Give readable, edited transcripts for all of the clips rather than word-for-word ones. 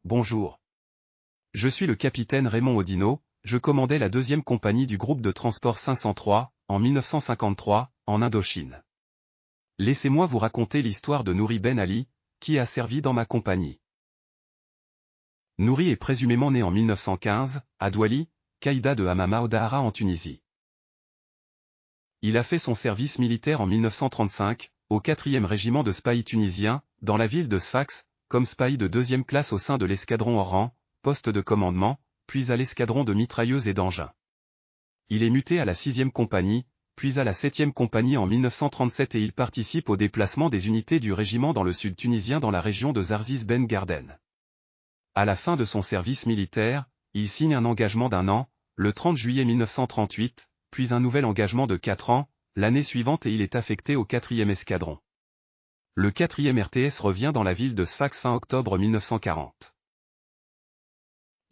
bonjour. Je suis le capitaine Raymond Odino, je commandais la 2e compagnie du groupe de transport 503, en 1953, en Indochine. Laissez-moi vous raconter l'histoire de Nouri Ben Ali, qui a servi dans ma compagnie. Nouri est présumément né en 1915, à Douali, Caïda de Hamama au Dahara en Tunisie. Il a fait son service militaire en 1935, au 4e régiment de Spahi tunisien, dans la ville de Sfax, comme Spahi de 2e classe au sein de l'escadron Oran, poste de commandement, puis à l'escadron de mitrailleuses et d'engins. Il est muté à la 6e compagnie, puis à la 7e compagnie en 1937 et il participe au déplacement des unités du régiment dans le sud tunisien dans la région de Zarzis Ben Garden. À la fin de son service militaire, il signe un engagement d'1 an, le 30 juillet 1938, puis un nouvel engagement de 4 ans, l'année suivante et il est affecté au 4e escadron. Le 4e RTS revient dans la ville de Sfax fin octobre 1940.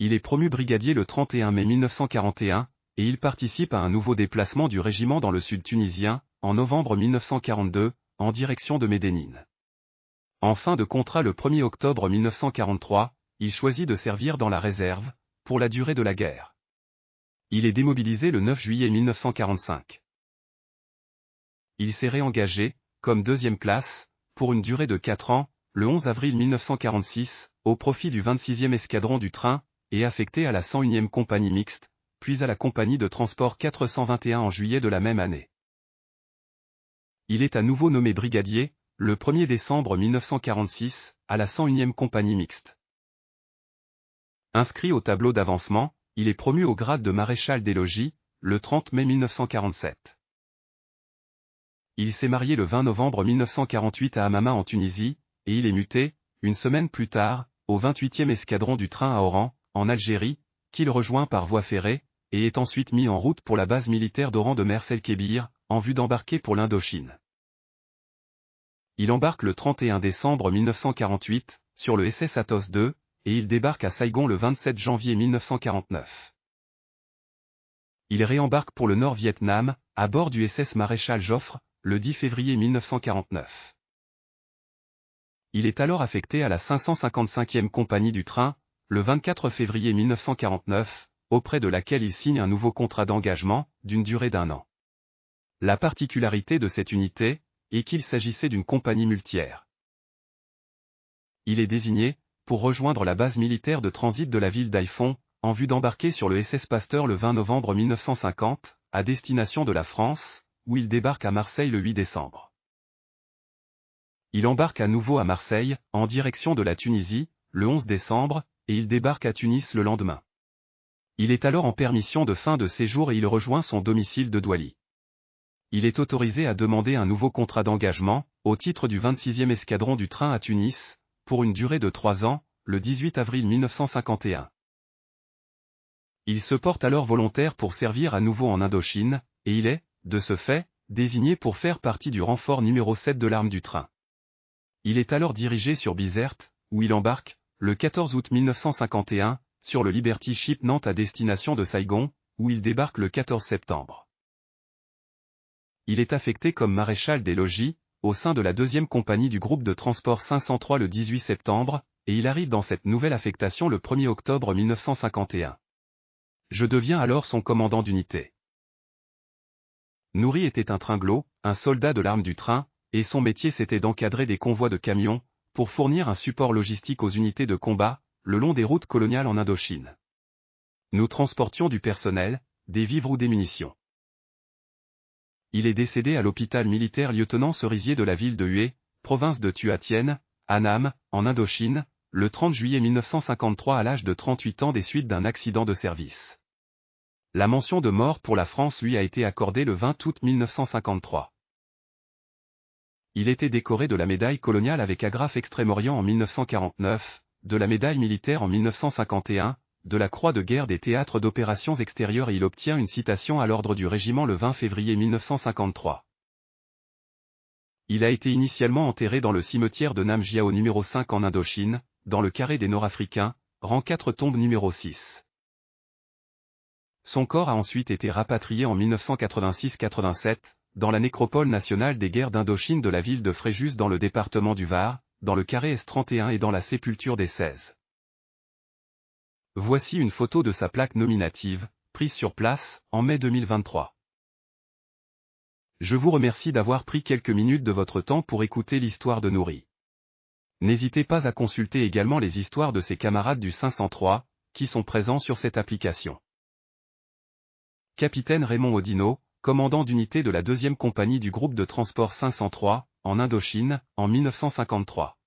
Il est promu brigadier le 31 mai 1941, et il participe à un nouveau déplacement du régiment dans le sud tunisien, en novembre 1942, en direction de Médénine. En fin de contrat le 1er octobre 1943, il choisit de servir dans la réserve, pour la durée de la guerre. Il est démobilisé le 9 juillet 1945. Il s'est réengagé, comme 2e classe, pour une durée de 4 ans, le 11 avril 1946, au profit du 26e escadron du train, et affecté à la 101e compagnie mixte, puis à la compagnie de transport 421 en juillet de la même année. Il est à nouveau nommé brigadier, le 1er décembre 1946, à la 101e compagnie mixte. Inscrit au tableau d'avancement, il est promu au grade de maréchal des logis, le 30 mai 1947. Il s'est marié le 20 novembre 1948 à Hamama en Tunisie, et il est muté, une semaine plus tard, au 28e escadron du train à Oran, en Algérie, qu'il rejoint par voie ferrée, et est ensuite mis en route pour la base militaire d'Oran de Mers el-Kébir, en vue d'embarquer pour l'Indochine. Il embarque le 31 décembre 1948, sur le SS Athos II, et il débarque à Saigon le 27 janvier 1949. Il réembarque pour le Nord-Vietnam, à bord du SS Maréchal Joffre, le 10 février 1949. Il est alors affecté à la 555e compagnie du train, le 24 février 1949, auprès de laquelle il signe un nouveau contrat d'engagement, d'une durée d'1 an. La particularité de cette unité, est qu'il s'agissait d'une compagnie multière. Il est désigné, pour rejoindre la base militaire de transit de la ville d'Haiphong, en vue d'embarquer sur le SS Pasteur le 20 novembre 1950, à destination de la France, où il débarque à Marseille le 8 décembre. Il embarque à nouveau à Marseille, en direction de la Tunisie, le 11 décembre, et il débarque à Tunis le lendemain. Il est alors en permission de fin de séjour et il rejoint son domicile de Douali. Il est autorisé à demander un nouveau contrat d'engagement, au titre du 26e escadron du train à Tunis, pour une durée de 3 ans, le 18 avril 1951. Il se porte alors volontaire pour servir à nouveau en Indochine, et il est, de ce fait, désigné pour faire partie du renfort numéro 7 de l'arme du train. Il est alors dirigé sur Bizerte, où il embarque, le 14 août 1951, sur le Liberty Ship Nantes à destination de Saigon, où il débarque le 14 septembre. Il est affecté comme maréchal des logis, au sein de la 2e compagnie du groupe de transport 503 le 18 septembre, et il arrive dans cette nouvelle affectation le 1er octobre 1951. Je deviens alors son commandant d'unité. Nouri était un tringlot, un soldat de l'arme du train, et son métier c'était d'encadrer des convois de camions, pour fournir un support logistique aux unités de combat, le long des routes coloniales en Indochine. Nous transportions du personnel, des vivres ou des munitions. Il est décédé à l'hôpital militaire lieutenant Cerisier de la ville de Hue, province de Thu Thien, Annam, en Indochine, le 30 juillet 1953 à l'âge de 38 ans des suites d'un accident de service. La mention de mort pour la France lui a été accordée le 20 août 1953. Il était décoré de la médaille coloniale avec agrafe Extrême-Orient en 1949, de la médaille militaire en 1951, de la croix de guerre des théâtres d'opérations extérieures et il obtient une citation à l'ordre du régiment le 20 février 1953. Il a été initialement enterré dans le cimetière de Nam Giao numéro 5 en Indochine, dans le carré des Nord-Africains, rang 4 tombe numéro 6. Son corps a ensuite été rapatrié en 1986-87, dans la nécropole nationale des guerres d'Indochine de la ville de Fréjus dans le département du Var, dans le carré S31 et dans la sépulture des 16. Voici une photo de sa plaque nominative, prise sur place, en mai 2023. Je vous remercie d'avoir pris quelques minutes de votre temps pour écouter l'histoire de Nouri. N'hésitez pas à consulter également les histoires de ses camarades du 503, qui sont présents sur cette application. Capitaine Raymond Oudinot, commandant d'unité de la 2e compagnie du groupe de transport 503, en Indochine, en 1953.